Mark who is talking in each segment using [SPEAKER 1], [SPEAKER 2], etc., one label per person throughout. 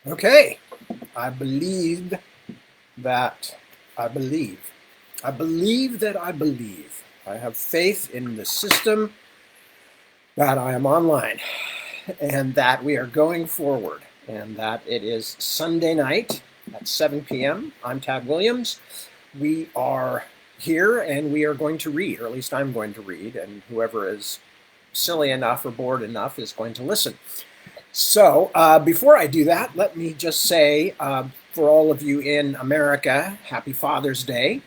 [SPEAKER 1] Okay, I believe that I believe. I believe that I believe. I have faith in the system that I am online and that we are going forward and that it is Sunday night at 7 p.m. I'm Tad Williams. We are here and we are going to read, or at least I'm going to read, and whoever is silly enough or bored enough is going to listen. So, before I do that, let me just say for all of you in America, happy Father's Day.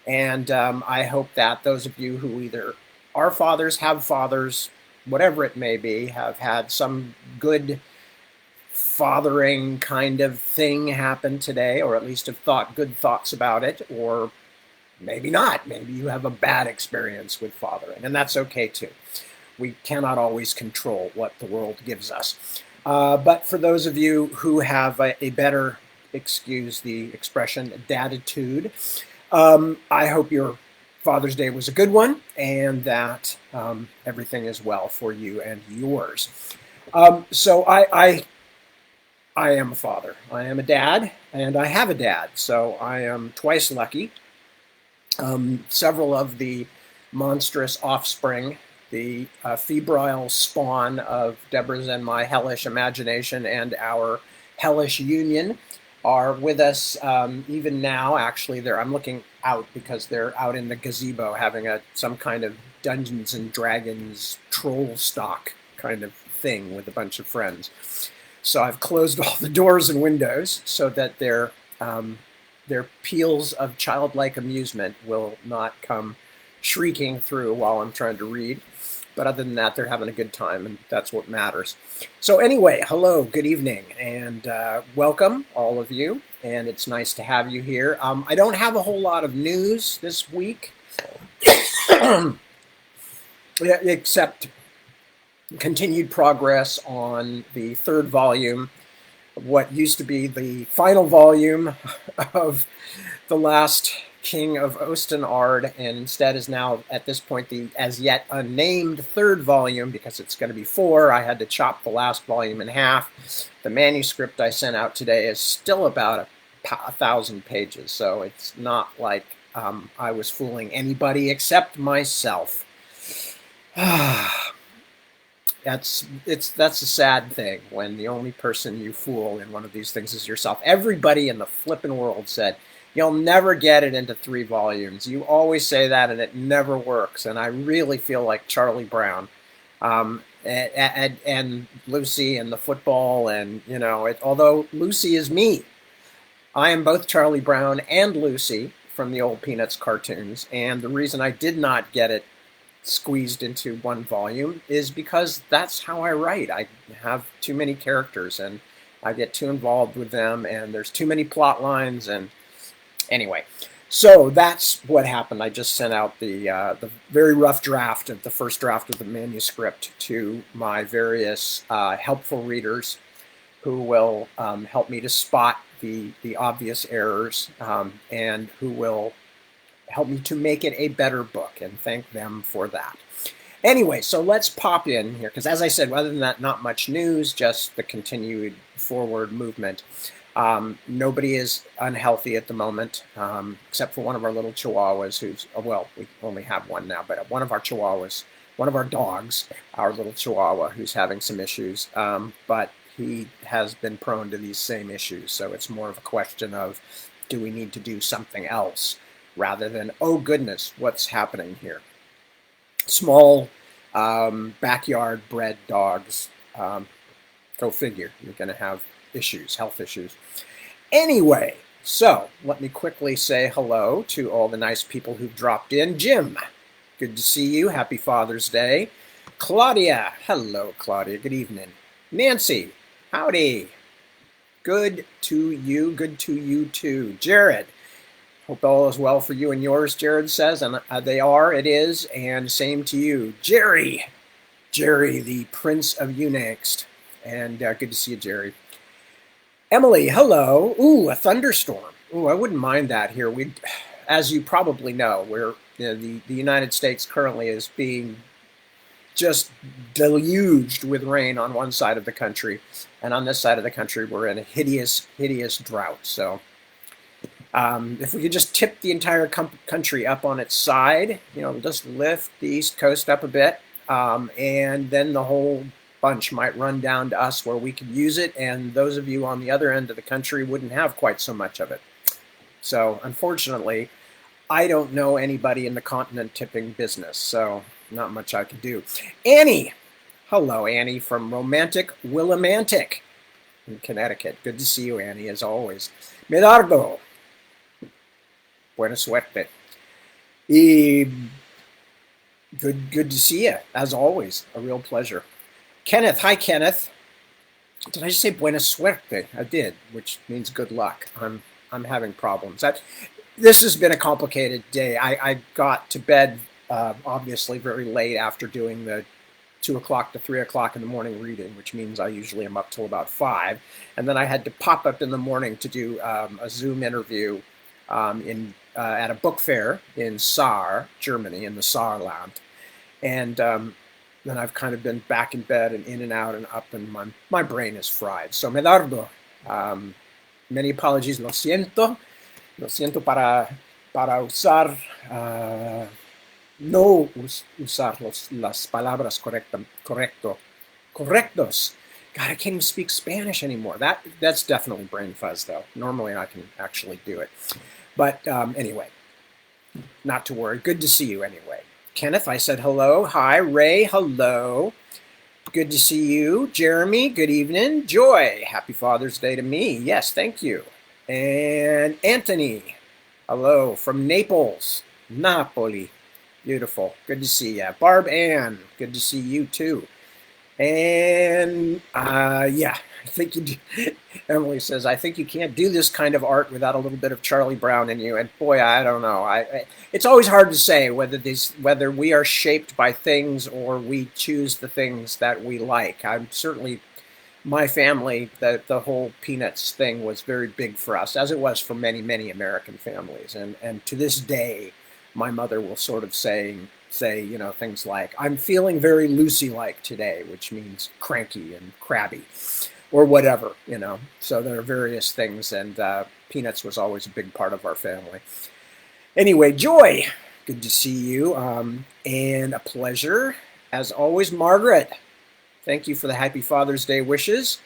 [SPEAKER 1] And I hope that those of you who either are fathers, have fathers, whatever it may be, have had some good fathering kind of thing happen today, or at least have thought good thoughts about it, or maybe not. Maybe you have a bad experience with fathering, and that's okay too. We cannot always control what the world gives us. But for those of you who have a better, excuse the expression, daditude, I hope your Father's Day was a good one and that everything is well for you and yours. So I am a father. I am a dad, and I have a dad. So I am twice lucky. Several of the monstrous offspring, the febrile spawn of Deborah's and my hellish imagination and our hellish union, are with us even now. Actually, I'm looking out because they're out in the gazebo having some kind of Dungeons and Dragons troll stock kind of thing with a bunch of friends. So I've closed all the doors and windows so that their peals of childlike amusement will not come shrieking through while I'm trying to read. But other than that, they're having a good time, and that's what matters. So anyway, hello, good evening, and welcome, all of you. And it's nice to have you here. I don't have a whole lot of news this week, except continued progress on the third volume of what used to be the final volume of The Last King of Ostenard, and instead is now at this point the as yet unnamed third volume, because it's going to be four. I had to chop the last volume in half. The manuscript I sent out today is still about 1,000 pages, so it's not like I was fooling anybody except myself. That's a sad thing when the only person you fool in one of these things is yourself. Everybody in the flippin' world said, "You'll never get it into 3 volumes. You always say that, and it never works." And I really feel like Charlie Brown, and Lucy and the football, and although Lucy is me, I am both Charlie Brown and Lucy from the old Peanuts cartoons. And the reason I did not get it squeezed into 1 volume is because that's how I write. I have too many characters and I get too involved with them, and there's too many plot lines. And anyway, so that's what happened. I just sent out the very rough draft of the first draft of the manuscript to my various helpful readers who will help me to spot the obvious errors, and who will help me to make it a better book, and thank them for that. Anyway, so let's pop in here, because as I said, other than that, not much news, just the continued forward movement. Nobody is unhealthy at the moment, except for one of our little chihuahuas well, we only have one now, but one of our chihuahuas, one of our dogs, our little chihuahua, who's having some issues, but he has been prone to these same issues, so it's more of a question of, do we need to do something else? Rather than, oh goodness, what's happening here? Small backyard bred dogs, go figure, you're going to have issues, health issues. Anyway, so let me quickly say hello to all the nice people who've dropped in. Jim, good to see you. Happy Father's Day. Claudia, hello Claudia, good evening. Nancy, howdy. Good to you, good to you too. Jared, hope all is well for you and yours, Jared says, and they are, it is, and same to you. Jerry, the Prince of Unangst, and good to see you, Jerry. Emily, hello. Ooh, a thunderstorm. Ooh, I wouldn't mind that here. As you probably know, the United States currently is being just deluged with rain on one side of the country, and on this side of the country we're in a hideous, hideous drought. So if we could just tip the entire country up on its side, just lift the East Coast up a bit, and then the whole bunch might run down to us where we could use it, and those of you on the other end of the country wouldn't have quite so much of it. So unfortunately, I don't know anybody in the continent tipping business, so not much I can do. Annie! Hello, Annie, from romantic Willimantic in Connecticut. Good to see you, Annie, as always. Medardo. Buena suerte. Y good to see you, as always. A real pleasure. Kenneth. Hi, Kenneth. Did I just say buena suerte? I did, which means good luck. I'm having problems. This has been a complicated day. I got to bed, obviously, very late after doing the 2 o'clock to 3 o'clock in the morning reading, which means I usually am up till about 5. And then I had to pop up in the morning to do a Zoom interview at a book fair in Saar, Germany, in the Saarland. And then I've kind of been back in bed and in and out and up, and my brain is fried. So, Medardo, many apologies, lo siento para usar, no usar las palabras correctos. God, I can't even speak Spanish anymore. That's definitely brain fuzz, though. Normally I can actually do it. But anyway, not to worry. Good to see you anyway. Kenneth, I said hello. Hi. Ray, hello. Good to see you. Jeremy, good evening. Joy, happy Father's Day to me. Yes, thank you. And Anthony, hello from Naples, Napoli. Beautiful. Good to see you. Barb Ann, good to see you too. And yeah, I think you do. Emily says, I think you can't do this kind of art without a little bit of Charlie Brown in you. And boy, I don't know. It's always hard to say whether we are shaped by things or we choose the things that we like. I'm certainly, my family, the whole Peanuts thing was very big for us, as it was for many, many American families. And to this day, my mother will sort of say, things like, I'm feeling very Lucy-like today, which means cranky and crabby or whatever, So there are various things, and Peanuts was always a big part of our family. Anyway, Joy, good to see you, and a pleasure. As always, Margaret, thank you for the Happy Father's Day wishes.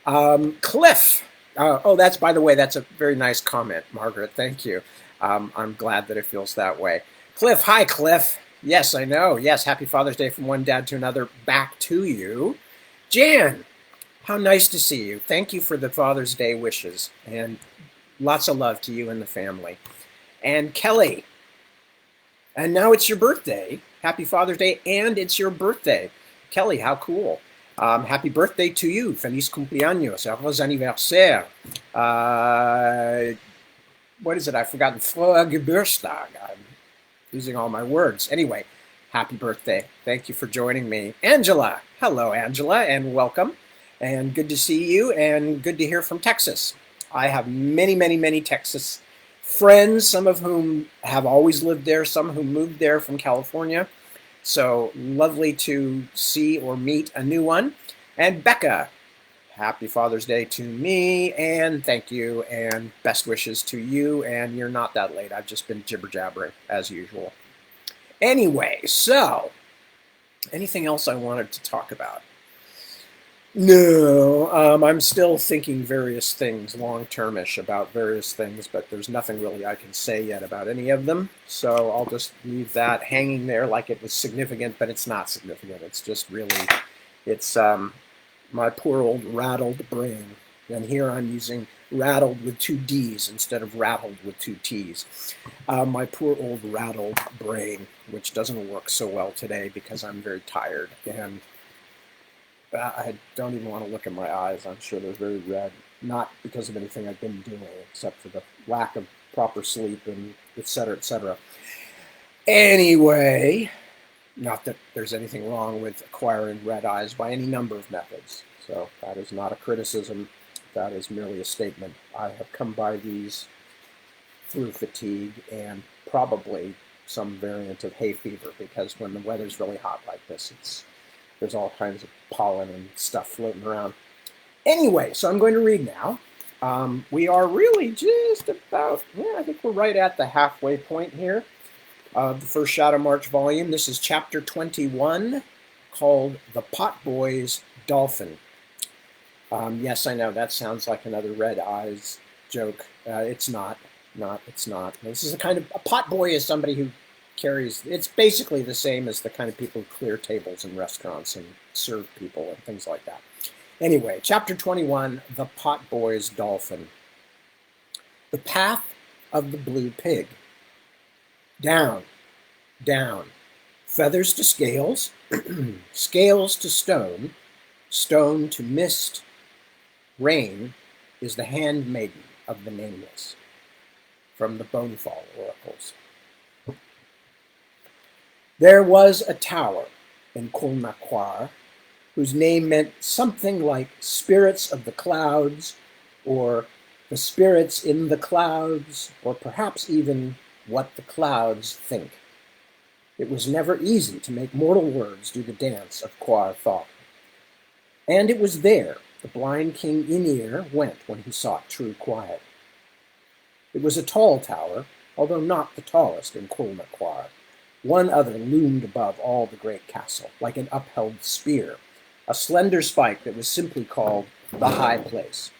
[SPEAKER 1] Cliff, that's, by the way, that's a very nice comment, Margaret, thank you. I'm glad that it feels that way. Cliff, hi, Cliff. Yes, I know. Yes, Happy Father's Day from one dad to another, back to you. Jan, how nice to see you. Thank you for the Father's Day wishes, and lots of love to you and the family. And Kelly, and now it's your birthday. Happy Father's Day, and it's your birthday. Kelly, how cool. Happy birthday to you. Feliz cumpleaños. Heureux anniversaire. What is it? I've forgotten. Frohe Geburtstag. I'm losing all my words. Anyway, happy birthday. Thank you for joining me. Angela. Hello, Angela, and welcome. And good to see you, and good to hear from Texas. I have many, many, many Texas friends, some of whom have always lived there, some who moved there from California. So lovely to see or meet a new one. And Becca, happy Father's Day to me, and thank you, and best wishes to you, and you're not that late. I've just been jibber-jabbering, as usual. Anyway, so, anything else I wanted to talk about? No, I'm still thinking various things, long-termish about various things, but there's nothing really I can say yet about any of them, so I'll just leave that hanging there like it was significant, but it's not significant. It's just really, it's my poor old rattled brain. And here I'm using rattled with 2 D's instead of rattled with 2 T's. My poor old rattled brain, which doesn't work so well today because I'm very tired, and I don't even want to look at my eyes. I'm sure they're very red, not because of anything I've been doing, except for the lack of proper sleep and et cetera, et cetera. Anyway, not that there's anything wrong with acquiring red eyes by any number of methods. So that is not a criticism. That is merely a statement. I have come by these through fatigue and probably some variant of hay fever, because when the weather's really hot like this, there's all kinds of pollen and stuff floating around. Anyway, so I'm going to read now. We are really just about, I think we're right at the halfway point here of the first Shadowmarch volume. This is chapter 21, called The Potboy's Dolphin. Yes, I know, that sounds like another Red Eyes joke. It's not. It's not. This is a potboy is somebody who carries, it's basically the same as the kind of people who clear tables in restaurants and serve people and things like that. Anyway, chapter 21, The Potboy's Dolphin. The path of the blue pig. Down, down, feathers to scales, scales to stone, stone to mist. Rain is the handmaiden of the nameless. From the Bonefall Oracles. There was a tower in Kulnaquar whose name meant something like spirits of the clouds, or the spirits in the clouds, or perhaps even what the clouds think. It was never easy to make mortal words do the dance of Quar thought. And it was there the blind King Ynir went when he sought true quiet. It was a tall tower, although not the tallest in Kulnaquar. One other loomed above all the great castle, like an upheld spear, a slender spike that was simply called the High Place.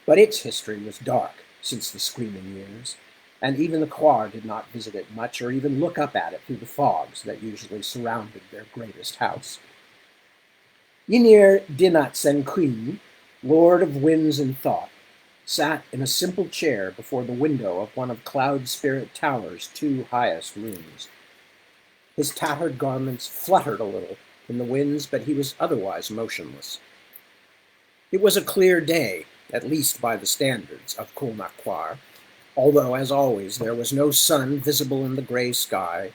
[SPEAKER 1] But its history was dark since the Screaming Years, and even the Quar did not visit it much or even look up at it through the fogs that usually surrounded their greatest house. Ynir Dinat-sen-Queen, lord of winds and thought, sat in a simple chair before the window of one of Cloud Spirit Tower's 2 highest rooms. His tattered garments fluttered a little in the winds, but he was otherwise motionless. It was a clear day, at least by the standards of Kulnaquar, although, as always, there was no sun visible in the gray sky.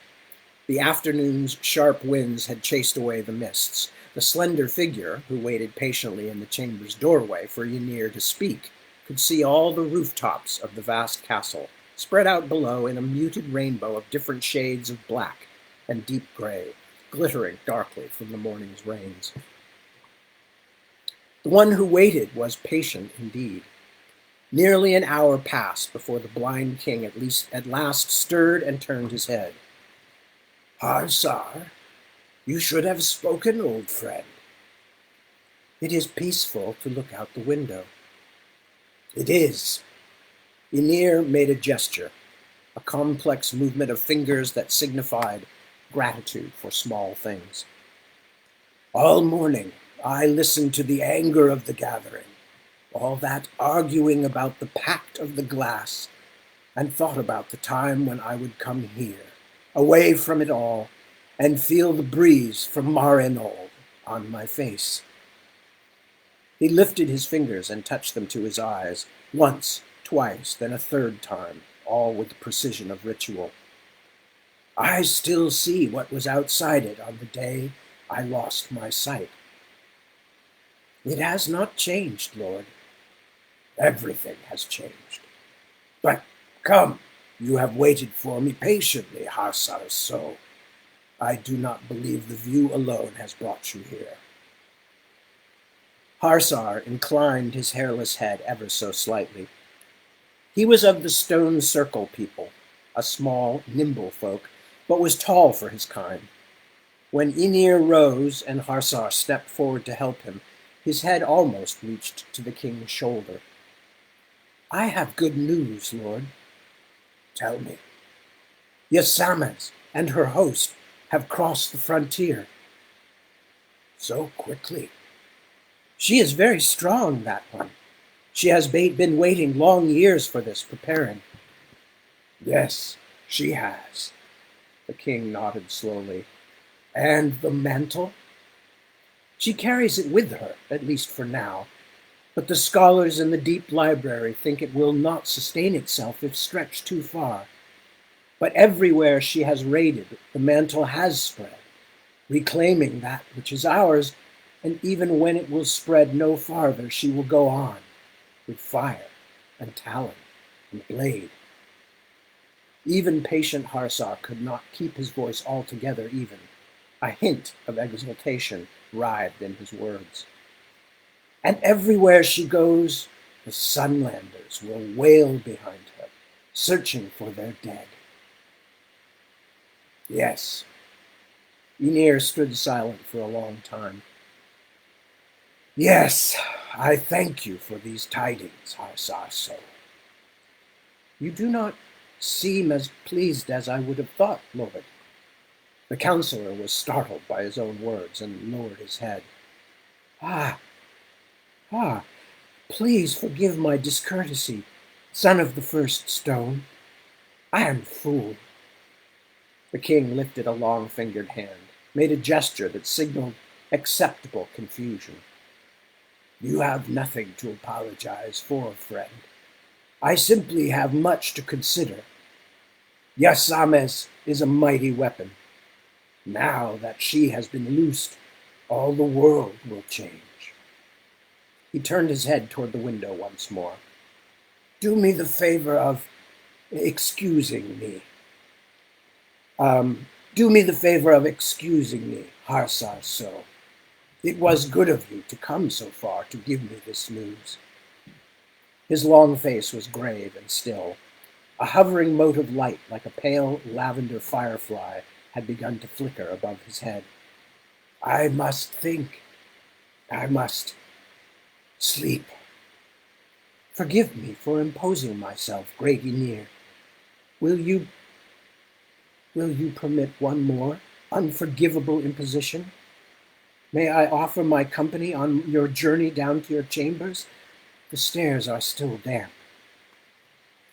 [SPEAKER 1] The afternoon's sharp winds had chased away the mists. The slender figure, who waited patiently in the chamber's doorway for Ynir to speak, could see all the rooftops of the vast castle, spread out below in a muted rainbow of different shades of black and deep gray, glittering darkly from the morning's rains. The one who waited was patient indeed. Nearly an hour passed before the blind king at last stirred and turned his head. "Harsar, you should have spoken, old friend." "It is peaceful to look out the window." "It is." Ynir made a gesture, a complex movement of fingers that signified gratitude for small things. "All morning I listened to the anger of the gathering, all that arguing about the pact of the glass, and thought about the time when I would come here, away from it all, and feel the breeze from Marinol on my face." He lifted his fingers and touched them to his eyes, once, twice, then a third time, all with the precision of ritual. "I still see what was outside it on the day I lost my sight." "It has not changed, Lord." "Everything has changed. But come, you have waited for me patiently, Harsar So. I do not believe the view alone has brought you here." Harsar inclined his hairless head ever so slightly. He was of the Stone Circle people, a small, nimble folk, but was tall for his kind. When Ynir rose and Harsar stepped forward to help him, his head almost reached to the king's shoulder. "I have good news, Lord." "Tell me." "Yasamaz and her host have crossed the frontier." "So quickly?" "She is very strong, that one. She has been waiting long years for this, preparing." "Yes, she has." The king nodded slowly. "And the mantle?" "She carries it with her, at least for now. But the scholars in the deep library think it will not sustain itself if stretched too far. But everywhere she has raided, the mantle has spread, reclaiming that which is ours, and even when it will spread no farther, she will go on, with fire and talon and blade." Even patient Harsar could not keep his voice altogether even. A hint of exultation writhed in his words. And everywhere she goes, the Sunlanders will wail behind her, searching for their dead. Yes. Ynir stood silent for a long time. Yes, I thank you for these tidings, Harsar So. You do not seem as pleased as I would have thought, Lord. The counselor was startled by his own words and lowered his head. Ah, ah, please forgive my discourtesy, son of the first stone. I am a fool. The king lifted a long-fingered hand, made a gesture that signaled acceptable confusion. You have nothing to apologize for, friend. I simply have much to consider. Yasames is a mighty weapon. Now that she has been loosed, all the world will change. He turned his head toward the window once more. Do me the favor of excusing me. Do me the favor of excusing me, Harsar So. It was good of you to come so far to give me this news. His long face was grave and still. A hovering mote of light, like a pale lavender firefly, had begun to flicker above his head. I must think. I must sleep. Forgive me for imposing myself, great Ynir. Will you permit one more unforgivable imposition? May I offer my company on your journey down to your chambers? The stairs are still damp.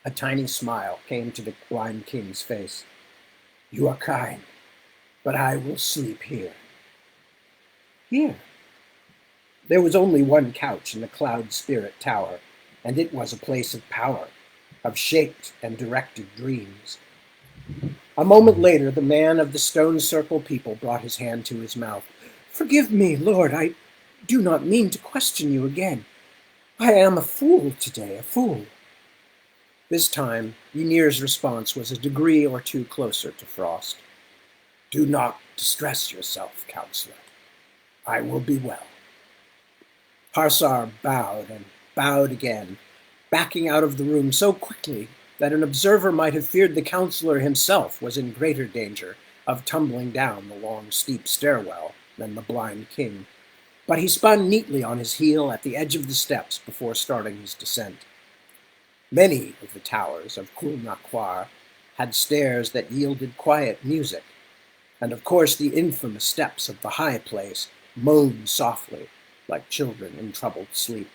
[SPEAKER 1] A tiny smile came to the blind king's face. You are kind, but I will sleep here. Here? There was only one couch in the Cloud Spirit Tower, and it was a place of power, of shaped and directed dreams. A moment later, the man of the stone circle people brought his hand to his mouth. Forgive me, Lord, I do not mean to question you again. I am a fool today, a fool. This time, Ynir's response was a degree or two closer to Frost. Do not distress yourself, counselor. I will be well. Harsar bowed and bowed again, backing out of the room so quickly that an observer might have feared the counselor himself was in greater danger of tumbling down the long, steep stairwell than the blind king. But he spun neatly on his heel at the edge of the steps before starting his descent. Many of the towers of Kulnaquar had stairs that yielded quiet music, and of course the infamous steps of the high place moaned softly like children in troubled sleep.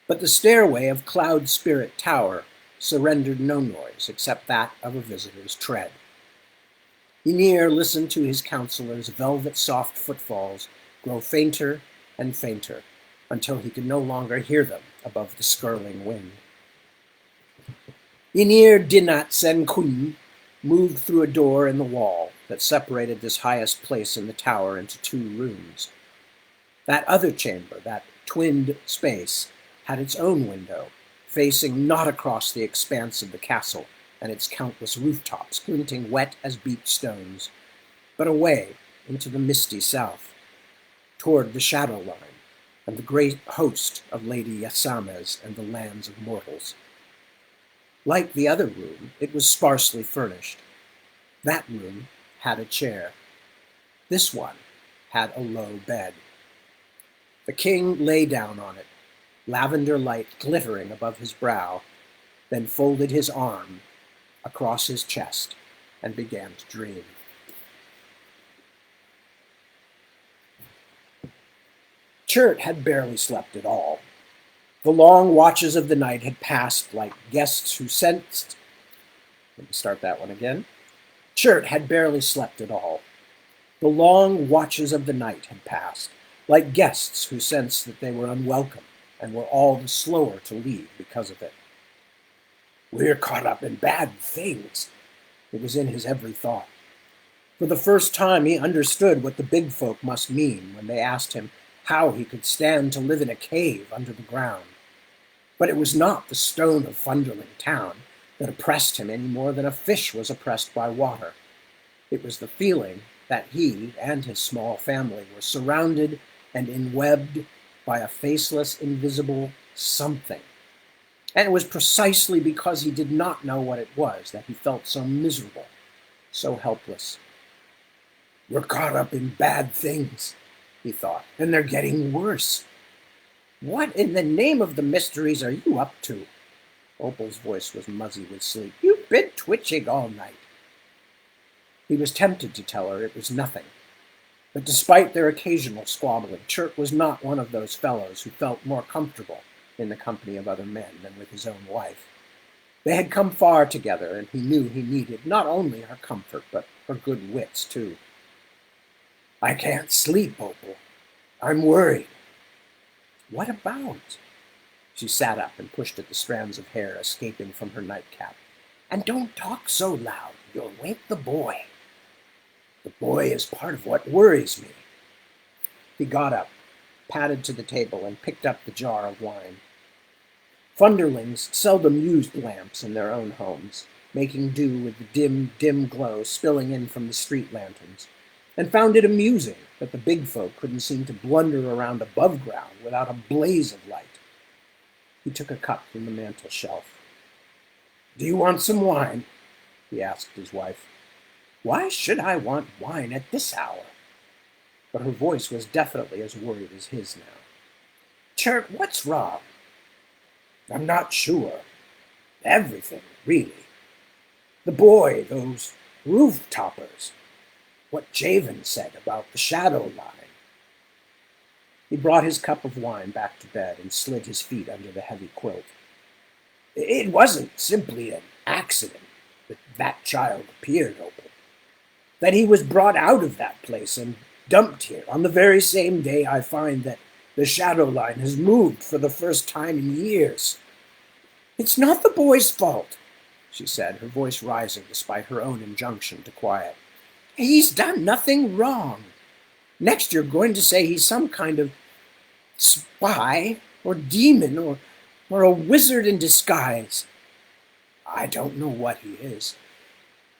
[SPEAKER 1] But the stairway of Cloud Spirit Tower surrendered no noise except that of a visitor's tread. Ynir listened to his counselor's velvet-soft footfalls grow fainter and fainter until he could no longer hear them above the skirling wind. Ynir Dinat Sen Kun moved through a door in the wall that separated this highest place in the tower into two rooms. That other chamber, that twinned space, had its own window, facing not across the expanse of the castle and its countless rooftops glinting wet as beach stones, but away into the misty south, toward the shadow line and the great host of Lady Yasames and the lands of mortals. Like the other room, it was sparsely furnished. That room had a chair. This one had a low bed. The king lay down on it, lavender light glittering above his brow, then folded his arm across his chest and began to dream. Chert had barely slept at all. The long watches of the night had passed like guests who sensed... Let me start that one again. Chert had barely slept at all. The long watches of the night had passed, like guests who sensed that they were unwelcome and were all the slower to leave because of it. We're caught up in bad things. It was in his every thought. For the first time, he understood what the big folk must mean when they asked him how he could stand to live in a cave under the ground. But it was not the stone of Funderling town. that oppressed him any more than a fish was oppressed by water. It was the feeling that he and his small family were surrounded and enwebbed by a faceless, invisible something. And it was precisely because he did not know what it was that he felt so miserable, so helpless. "We're caught up in bad things," he thought, "and they're getting worse. What in the name of the mysteries are you up to?" Opal's voice was muzzy with sleep. "You've been twitching all night." He was tempted to tell her it was nothing. But despite their occasional squabbling, Chirk was not one of those fellows who felt more comfortable in the company of other men than with his own wife. They had come far together, and he knew he needed not only her comfort, but her good wits, too. "I can't sleep, Opal. I'm worried." "What about?" She sat up and pushed at the strands of hair escaping from her nightcap. "And don't talk so loud. You'll wake the boy." "The boy is part of what worries me." He got up, padded to the table, and picked up the jar of wine. Funderlings seldom used lamps in their own homes, making do with the dim glow spilling in from the street lanterns, and found it amusing that the big folk couldn't seem to blunder around above ground without a blaze of light. He took a cup from the mantel shelf. "Do you want some wine?" he asked his wife. "Why should I want wine at this hour?" But her voice was definitely as worried as his now. "Chirk, what's wrong?" "I'm not sure. Everything, really. The boy, those roof toppers, what Javen said about the shadow line." He brought his cup of wine back to bed and slid his feet under the heavy quilt. "It wasn't simply an accident that that child appeared, Opal. That he was brought out of that place and dumped here on the very same day I find that the shadow line has moved for the first time in years. It's not the boy's fault," she said, her voice rising despite her own injunction to quiet. "He's done nothing wrong. Next you're going to say he's some kind of spy or demon or a wizard in disguise. I don't know what he is,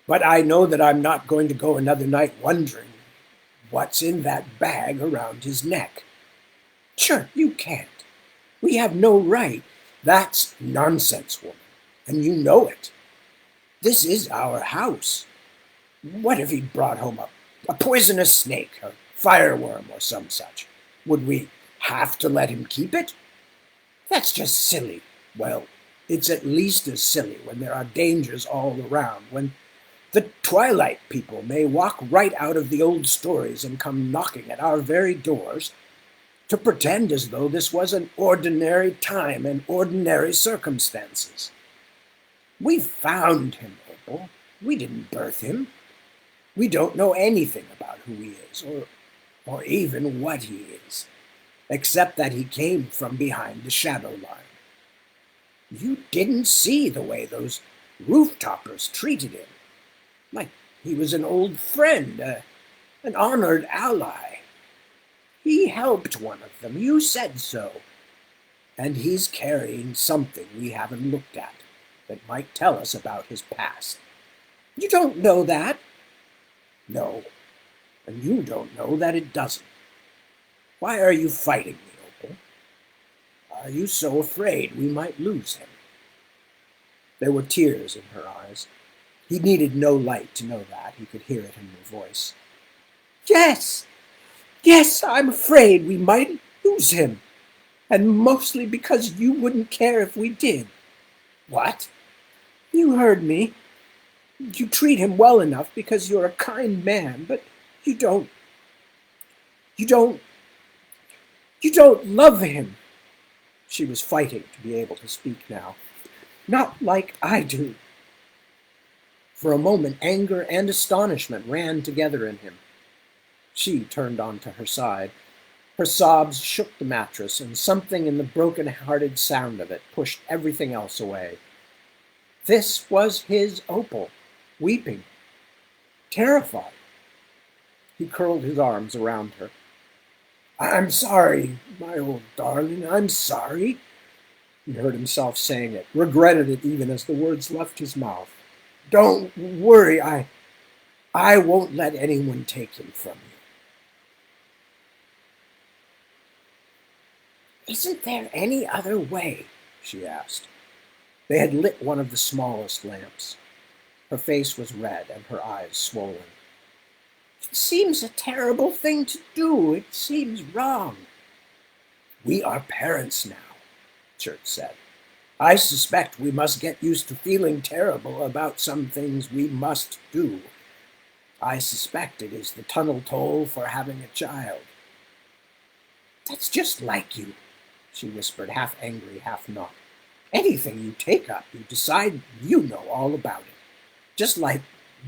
[SPEAKER 1] but I know that I'm not going to go another night wondering what's in that bag around his neck." "Sure, you can't. We have no right." "That's nonsense, woman, and you know it. This is our house. What if he brought home a poisonous snake, a fireworm, or some such? Would we have to let him keep it? That's just silly." "Well, it's at least as silly when there are dangers all around, when the Twilight people may walk right out of the old stories and come knocking at our very doors to pretend as though this was an ordinary time and ordinary circumstances. We found him, Opal. We didn't birth him. We don't know anything about who he is, or even what he is, except that he came from behind the shadow line. You didn't see the way those roof toppers treated him. Like he was an old friend, an honored ally. He helped one of them, you said so. And he's carrying something we haven't looked at that might tell us about his past. You don't know that?" "No, and you don't know that it doesn't. Why are you fighting me, Opal? Are you so afraid we might lose him?" There were tears in her eyes. He needed no light to know that. He could hear it in her voice. Yes, I'm afraid we might lose him. And mostly because you wouldn't care if we did." "What?" "You heard me. You treat him well enough because you're a kind man, but you don't love him." She was fighting to be able to speak now. "Not like I do." For a moment, anger and astonishment ran together in him. She turned onto her side. Her sobs shook the mattress, and something in the broken-hearted sound of it pushed everything else away. This was his Opal, weeping, terrified. He curled his arms around her. "I'm sorry, my old darling, I'm sorry. He heard himself saying it, regretted it even as the words left his mouth. Don't worry, I won't let anyone take him from you. Isn't there any other way? She asked. They had lit one of the smallest lamps. Her face was red and her eyes swollen. It seems a terrible thing to do. It seems wrong. We are parents now, Church said. I suspect we must get used to feeling terrible about some things we must do. I suspect it is the tunnel toll for having a child. That's just like you, she whispered, half angry, half not. Anything you take up, you decide you know all about it. Just like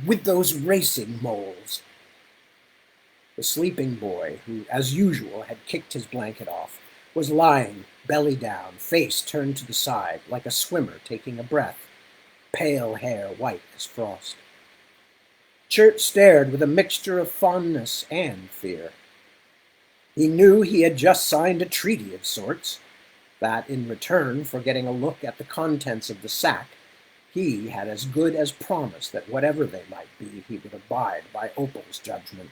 [SPEAKER 1] with those racing moles. The sleeping boy, who, as usual, had kicked his blanket off, was lying, belly down, face turned to the side, like a swimmer taking a breath, pale hair white as frost. Chert stared with a mixture of fondness and fear. He knew he had just signed a treaty of sorts, that in return for getting a look at the contents of the sack, he had as good as promised that whatever they might be, he would abide by Opal's judgment.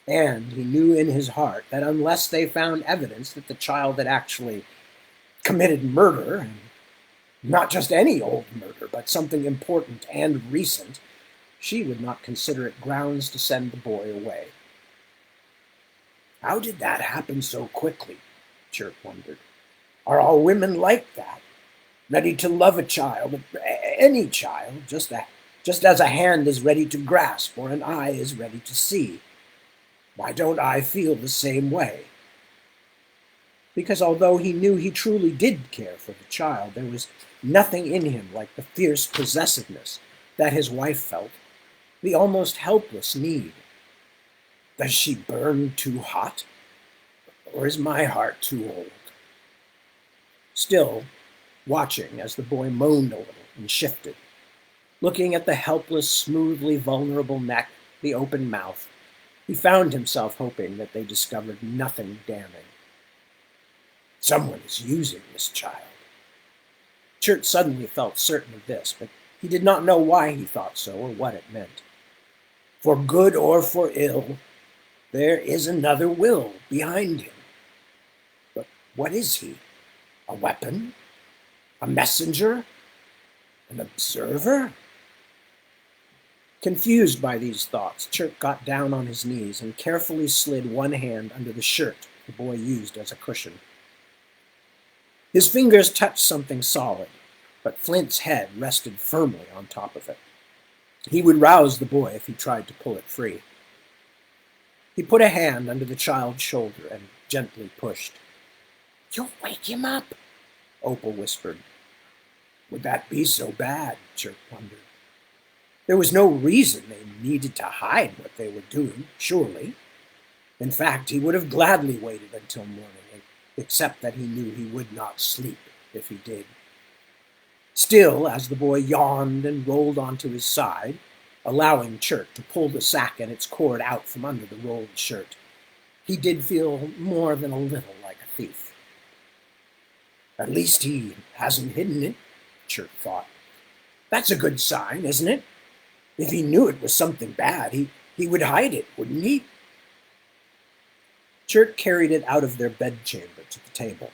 [SPEAKER 1] And he knew in his heart that unless they found evidence that the child had actually committed murder, and not just any old murder, but something important and recent, she would not consider it grounds to send the boy away. How did that happen so quickly? Chert wondered. Are all women like that? Ready to love a child, any child, just as a hand is ready to grasp or an eye is ready to see. Why don't I feel the same way? Because although he knew he truly did care for the child, there was nothing in him like the fierce possessiveness that his wife felt, the almost helpless need. Does she burn too hot? Or is my heart too old? Still, watching as the boy moaned a little and shifted, looking at the helpless, smoothly vulnerable neck, the open mouth, he found himself hoping that they discovered nothing damning. Someone is using this child. Chert suddenly felt certain of this, but he did not know why he thought so or what it meant. For good or for ill, there is another will behind him. But what is he? A weapon? A messenger? An observer? Confused by these thoughts, Chert got down on his knees and carefully slid one hand under the shirt the boy used as a cushion. His fingers touched something solid, but Flint's head rested firmly on top of it. He would rouse the boy if he tried to pull it free. He put a hand under the child's shoulder and gently pushed. You'll wake him up, Opal whispered. Would that be so bad? Chert wondered. There was no reason they needed to hide what they were doing, surely. In fact, he would have gladly waited until morning, except that he knew he would not sleep if he did. Still, as the boy yawned and rolled onto his side, allowing Chert to pull the sack and its cord out from under the rolled shirt, he did feel more than a little like a thief. At least he hasn't hidden it, Chert thought. That's a good sign, isn't it? If he knew it was something bad, he would hide it, wouldn't he? Chert carried it out of their bedchamber to the table,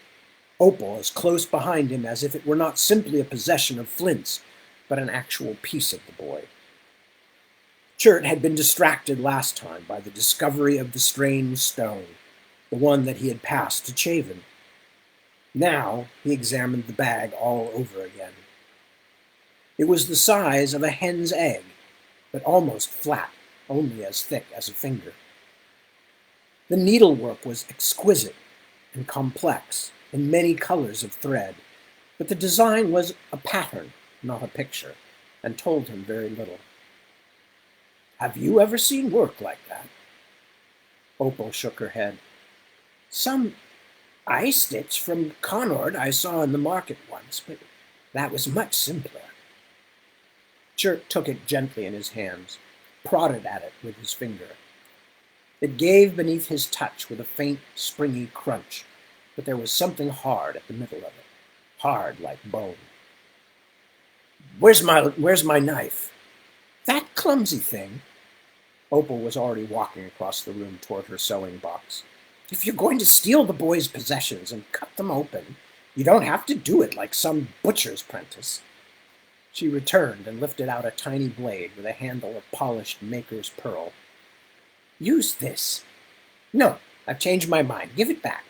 [SPEAKER 1] Opal as close behind him as if it were not simply a possession of Flint's, but an actual piece of the boy. Chert had been distracted last time by the discovery of the strange stone, the one that he had passed to Chavin. Now he examined the bag all over again. It was the size of a hen's egg, but almost flat, only as thick as a finger. The needlework was exquisite and complex, in many colors of thread, but the design was a pattern, not a picture, and told him very little. Have you ever seen work like that? Opal shook her head. Some eye stitch from Connaught I saw in the market once, but that was much simpler. Chert took it gently in his hands, prodded at it with his finger. It gave beneath his touch with a faint, springy crunch, but there was something hard at the middle of it, hard like bone. Where's my knife? That clumsy thing. Opal was already walking across the room toward her sewing box. If you're going to steal the boy's possessions and cut them open, you don't have to do it like some butcher's apprentice. She returned and lifted out a tiny blade with a handle of polished maker's pearl. Use this. No, I've changed my mind. Give it back.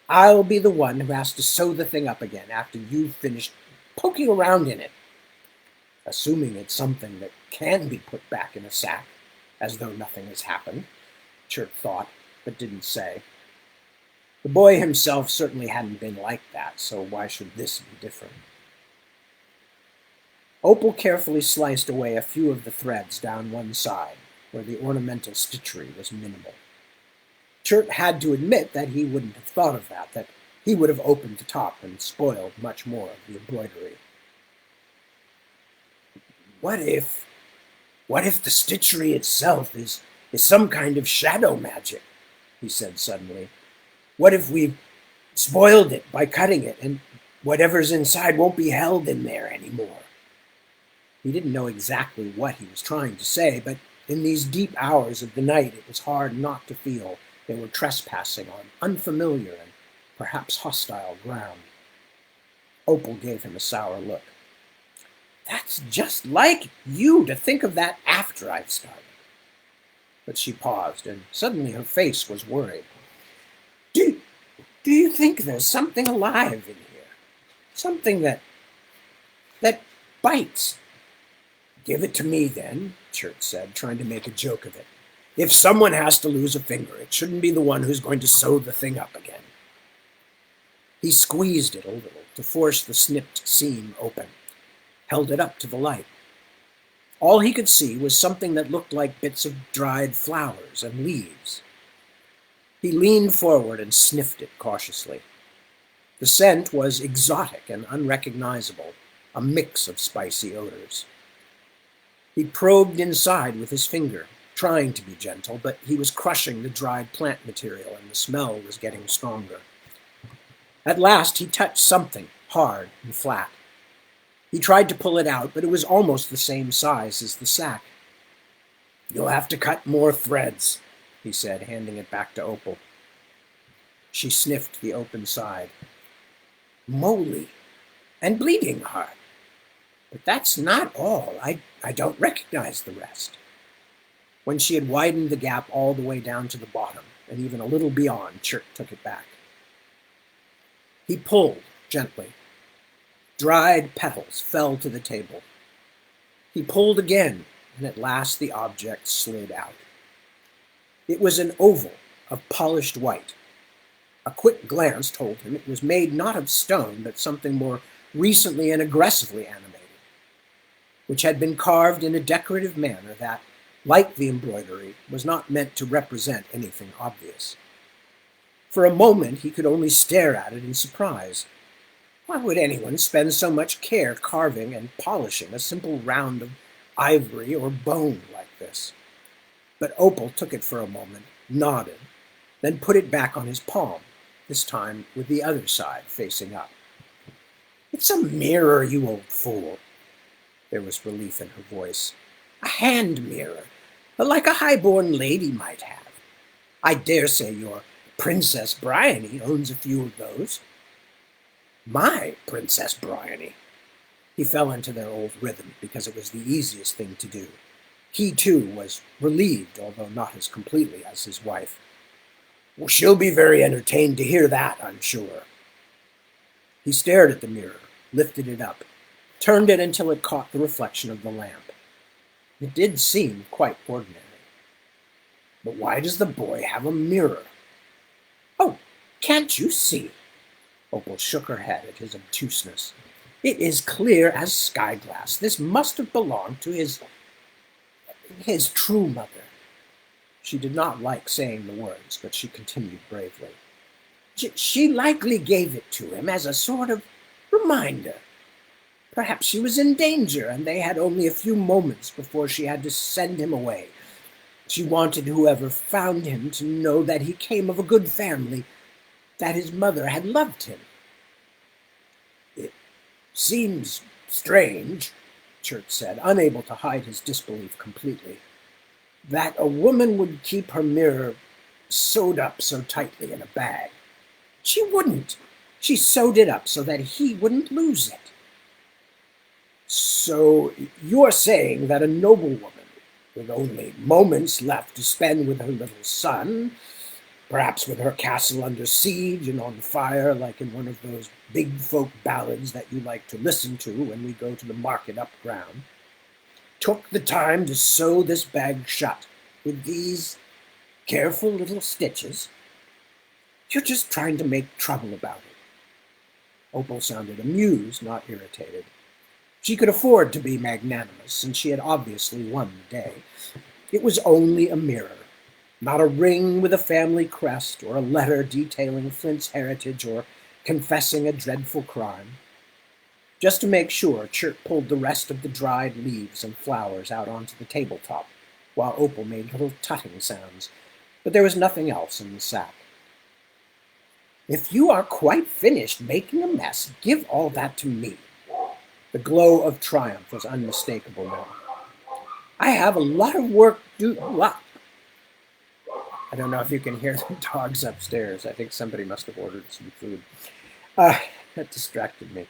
[SPEAKER 1] I'll be the one who has to sew the thing up again after you've finished poking around in it. Assuming it's something that can be put back in a sack, as though nothing has happened, Chert thought, but didn't say. The boy himself certainly hadn't been like that, so why should this be different? Opal carefully sliced away a few of the threads down one side, where the ornamental stitchery was minimal. Chert had to admit that he wouldn't have thought of that he would have opened the top and spoiled much more of the embroidery. What if the stitchery itself is some kind of shadow magic? He said suddenly. What if we spoiled it by cutting it, and whatever's inside won't be held in there anymore? He didn't know exactly what he was trying to say, but in these deep hours of the night it was hard not to feel they were trespassing on unfamiliar and perhaps hostile ground. Opal gave him a sour look. That's just like you to think of that after I've started. But she paused, and suddenly her face was worried. Do you think there's something alive in here? Something that bites? Give it to me, then, Chert said, trying to make a joke of it. If someone has to lose a finger, it shouldn't be the one who's going to sew the thing up again. He squeezed it a little to force the snipped seam open, held it up to the light. All he could see was something that looked like bits of dried flowers and leaves. He leaned forward and sniffed it cautiously. The scent was exotic and unrecognizable, a mix of spicy odors. He probed inside with his finger, trying to be gentle, but he was crushing the dried plant material and the smell was getting stronger. At last he touched something hard and flat. He tried to pull it out, but it was almost the same size as the sack. You'll have to cut more threads, he said, handing it back to Opal. She sniffed the open side. Moly and bleeding hard. But that's not all. I don't recognize the rest. When she had widened the gap all the way down to the bottom, and even a little beyond, Chert took it back. He pulled gently. Dried petals fell to the table. He pulled again, and at last the object slid out. It was an oval of polished white. A quick glance told him it was made not of stone, but something more recently and aggressively animated, which had been carved in a decorative manner that, like the embroidery, was not meant to represent anything obvious. For a moment he could only stare at it in surprise. Why would anyone spend so much care carving and polishing a simple round of ivory or bone like this? But Opal took it for a moment, nodded, then put it back on his palm, this time with the other side facing up. It's a mirror, you old fool. There was relief in her voice. A hand mirror, like a high-born lady might have. I dare say your Princess Bryony owns a few of those. My Princess Bryony. He fell into their old rhythm because it was the easiest thing to do. He, too, was relieved, although not as completely as his wife. Well, she'll be very entertained to hear that, I'm sure. He stared at the mirror, lifted it up, turned it until it caught the reflection of the lamp. It did seem quite ordinary. But why does the boy have a mirror? Oh, can't you see? Opal shook her head at his obtuseness. It is clear as sky glass. This must have belonged to his true mother. She did not like saying the words, but she continued bravely. She likely gave it to him as a sort of reminder. Perhaps she was in danger, and they had only a few moments before she had to send him away. She wanted whoever found him to know that he came of a good family, that his mother had loved him. Seems strange, Church said, unable to hide his disbelief completely, that a woman would keep her mirror sewed up so tightly in a bag. She wouldn't. She sewed it up so that he wouldn't lose it. So you're saying that a noblewoman, with only moments left to spend with her little son, perhaps with her castle under siege and on fire, like in one of those big folk ballads that you like to listen to when we go to the market up ground, took the time to sew this bag shut with these careful little stitches? You're just trying to make trouble about it. Opal sounded amused, not irritated. She could afford to be magnanimous, since she had obviously won the day. It was only a mirror, not a ring with a family crest, or a letter detailing Flint's heritage, or confessing a dreadful crime. Just to make sure, Chert pulled the rest of the dried leaves and flowers out onto the tabletop, while Opal made little tutting sounds, but there was nothing else in the sack. If you are quite finished making a mess, give all that to me. The glow of triumph was unmistakable now. I have a lot of work to do. I don't know if you can hear the dogs upstairs. I think somebody must have ordered some food. That distracted me.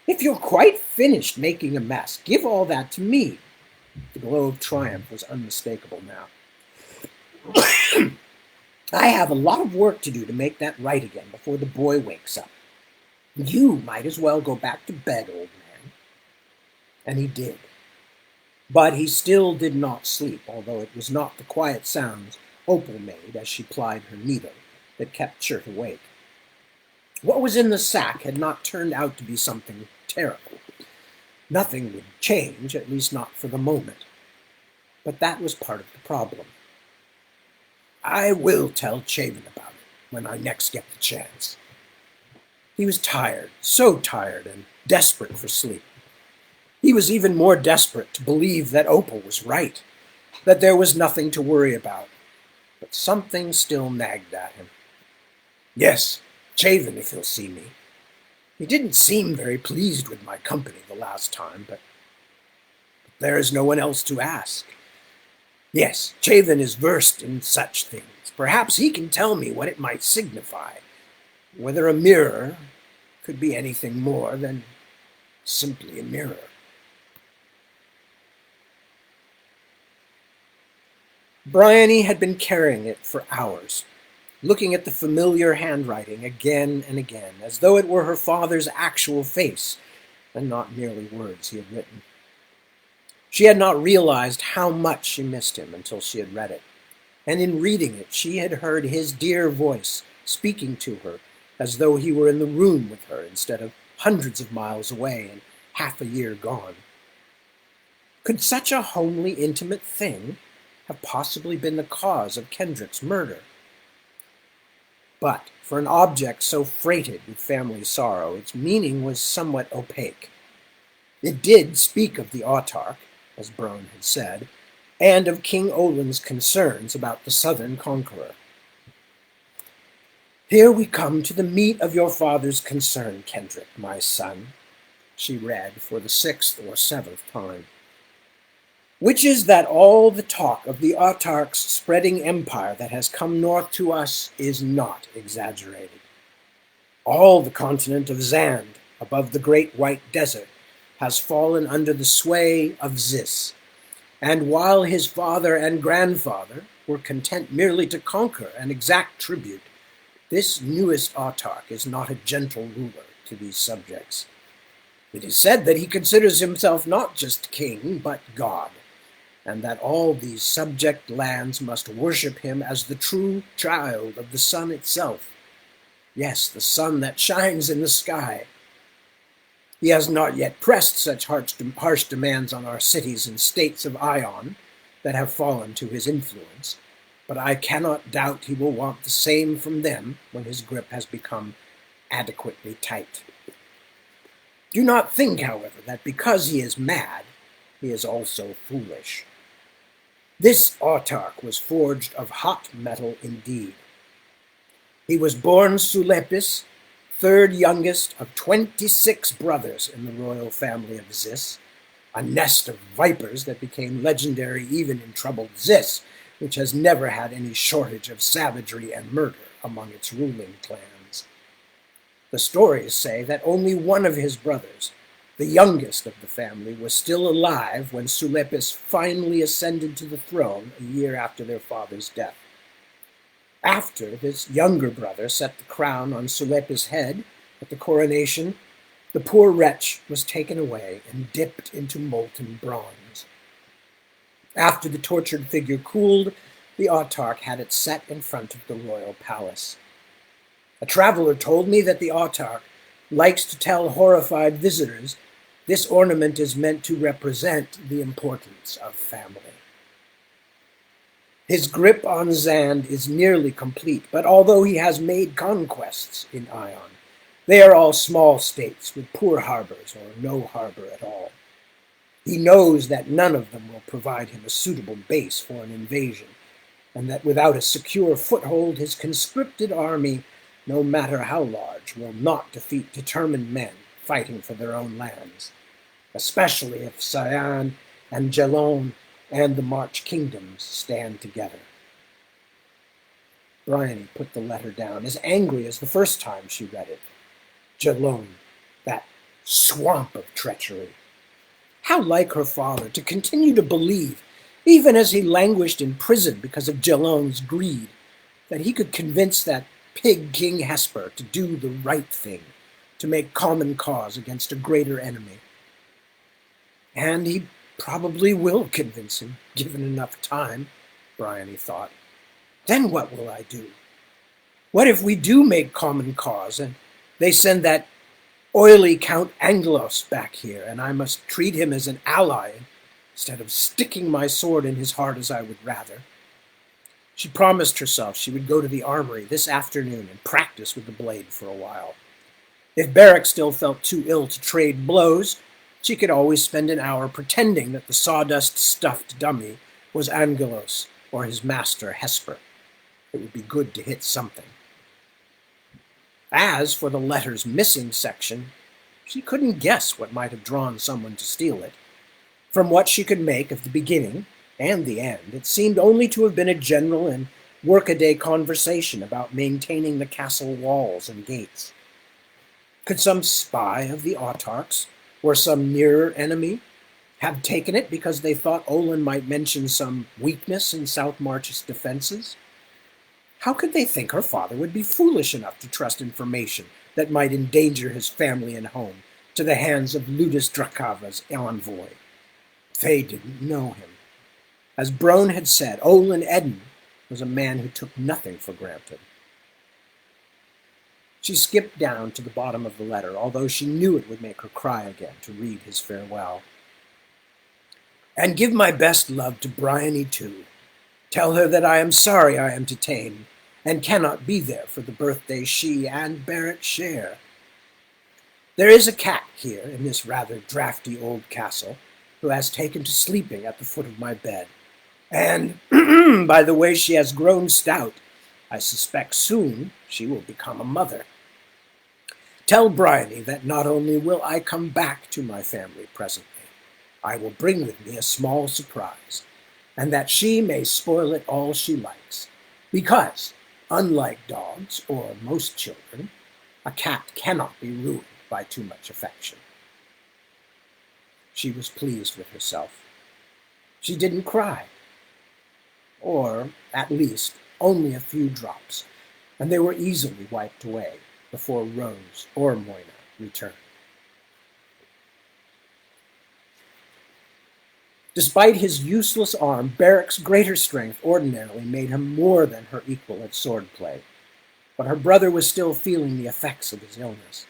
[SPEAKER 1] If you're quite finished making a mess, give all that to me. The glow of triumph was unmistakable now. I have a lot of work to do to make that right again before the boy wakes up. You might as well go back to bed, old man. And he did. But he still did not sleep, although it was not the quiet sounds Opal made as she plied her needle that kept Chert awake. What was in the sack had not turned out to be something terrible. Nothing would change, at least not for the moment. But that was part of the problem. I will tell Chavin about it when I next get the chance. He was tired, so tired and desperate for sleep. He was even more desperate to believe that Opal was right, that there was nothing to worry about. But something still nagged at him. Yes, Chavin, if he'll see me. He didn't seem very pleased with my company the last time, but there is no one else to ask. Yes, Chavin is versed in such things. Perhaps he can tell me what it might signify, whether a mirror could be anything more than simply a mirror. Bryony had been carrying it for hours, looking at the familiar handwriting again and again, as though it were her father's actual face, and not merely words he had written. She had not realized how much she missed him until she had read it, and in reading it she had heard his dear voice speaking to her as though he were in the room with her instead of hundreds of miles away and half a year gone. Could such a homely, intimate thing have possibly been the cause of Kendrick's murder? But for an object so freighted with family sorrow, its meaning was somewhat opaque. It did speak of the autarch, as Brone had said, and of King Olin's concerns about the southern conqueror. Here we come to the meat of your father's concern, Kendrick, my son, she read for the 6th or 7th time, which is that all the talk of the autarch's spreading empire that has come north to us is not exaggerated. All the continent of Zand, above the great white desert, has fallen under the sway of Zis, and while his father and grandfather were content merely to conquer and exact tribute, this newest autarch is not a gentle ruler to these subjects. It is said that he considers himself not just king, but God, and that all these subject lands must worship him as the true child of the sun itself. Yes, the sun that shines in the sky. He has not yet pressed such harsh demands on our cities and states of Ion that have fallen to his influence, but I cannot doubt he will want the same from them when his grip has become adequately tight. Do not think, however, that because he is mad, he is also foolish. This autarch was forged of hot metal indeed. He was born Sulepis, third youngest of 26 brothers in the royal family of Zis, a nest of vipers that became legendary even in troubled Zis, which has never had any shortage of savagery and murder among its ruling clans. The stories say that only one of his brothers, the youngest of the family, was still alive when Sulepis finally ascended to the throne a year after their father's death. After this younger brother set the crown on Sulepis' head at the coronation, the poor wretch was taken away and dipped into molten bronze. After the tortured figure cooled, the autarch had it set in front of the royal palace. A traveler told me that the autarch likes to tell horrified visitors this ornament is meant to represent the importance of family. His grip on Zand is nearly complete, but although he has made conquests in Ion, they are all small states with poor harbors or no harbor at all. He knows that none of them will provide him a suitable base for an invasion, and that without a secure foothold, his conscripted army, no matter how large, will not defeat determined men fighting for their own lands, especially if Cyan and Gelon and the March kingdoms stand together. Bryony put the letter down, as angry as the first time she read it. Gelon, that swamp of treachery. How like her father to continue to believe, even as he languished in prison because of Gelon's greed, that he could convince that pig King Hesper to do the right thing, to make common cause against a greater enemy. And he probably will convince him, given enough time, Bryony thought. Then what will I do? What if we do make common cause and they send that oily Count Anglos back here and I must treat him as an ally instead of sticking my sword in his heart as I would rather? She promised herself she would go to the armory this afternoon and practice with the blade for a while. If Barrack still felt too ill to trade blows, she could always spend an hour pretending that the sawdust-stuffed dummy was Angelos or his master Hesper. It would be good to hit something. As for the letters missing section, she couldn't guess what might have drawn someone to steal it. From what she could make of the beginning and the end, it seemed only to have been a general and workaday conversation about maintaining the castle walls and gates. Could some spy of the autarchs, or some nearer enemy, have taken it because they thought Olin might mention some weakness in Southmarch's defenses? How could they think her father would be foolish enough to trust information that might endanger his family and home to the hands of Ludus Drakava's envoy? They didn't know him. As Brone had said, Olin Eden was a man who took nothing for granted. She skipped down to the bottom of the letter, although she knew it would make her cry again to read his farewell. And give my best love to Bryony too. Tell her that I am sorry I am detained, and cannot be there for the birthday she and Barrett share. There is a cat here in this rather drafty old castle, who has taken to sleeping at the foot of my bed. And, by the way she has grown stout, I suspect soon she will become a mother. Tell Bryony that not only will I come back to my family presently, I will bring with me a small surprise, and that she may spoil it all she likes, because, unlike dogs or most children, a cat cannot be ruined by too much affection. She was pleased with herself. She didn't cry, or, at least, only a few drops, and they were easily wiped away before Rose or Moina returned. Despite his useless arm, Barrack's greater strength ordinarily made him more than her equal at swordplay, but her brother was still feeling the effects of his illness.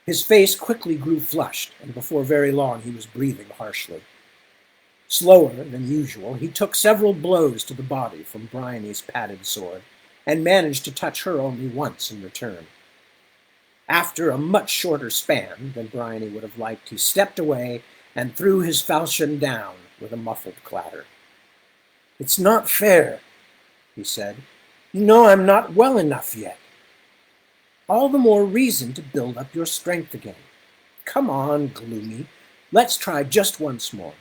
[SPEAKER 1] His face quickly grew flushed, and before very long he was breathing harshly. Slower than usual, he took several blows to the body from Bryony's padded sword, and managed to touch her only once in return. After a much shorter span than Bryony would have liked, he stepped away and threw his falchion down with a muffled clatter. "It's not fair," he said. "You know I'm not well enough yet." All the more reason to build up your strength again. Come on, Gloomy. Let's try just once more.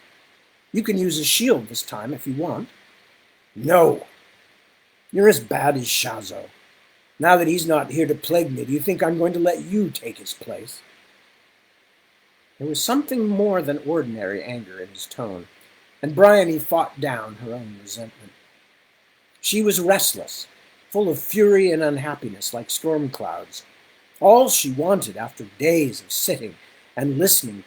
[SPEAKER 1] You can use a shield this time if you want. No. You're as bad as Shazo. Now that he's not here to plague me, do you think I'm going to let you take his place? There was something more than ordinary anger in his tone, and Bryony fought down her own resentment. She was restless, full of fury and unhappiness like storm clouds. All she wanted after days of sitting and listening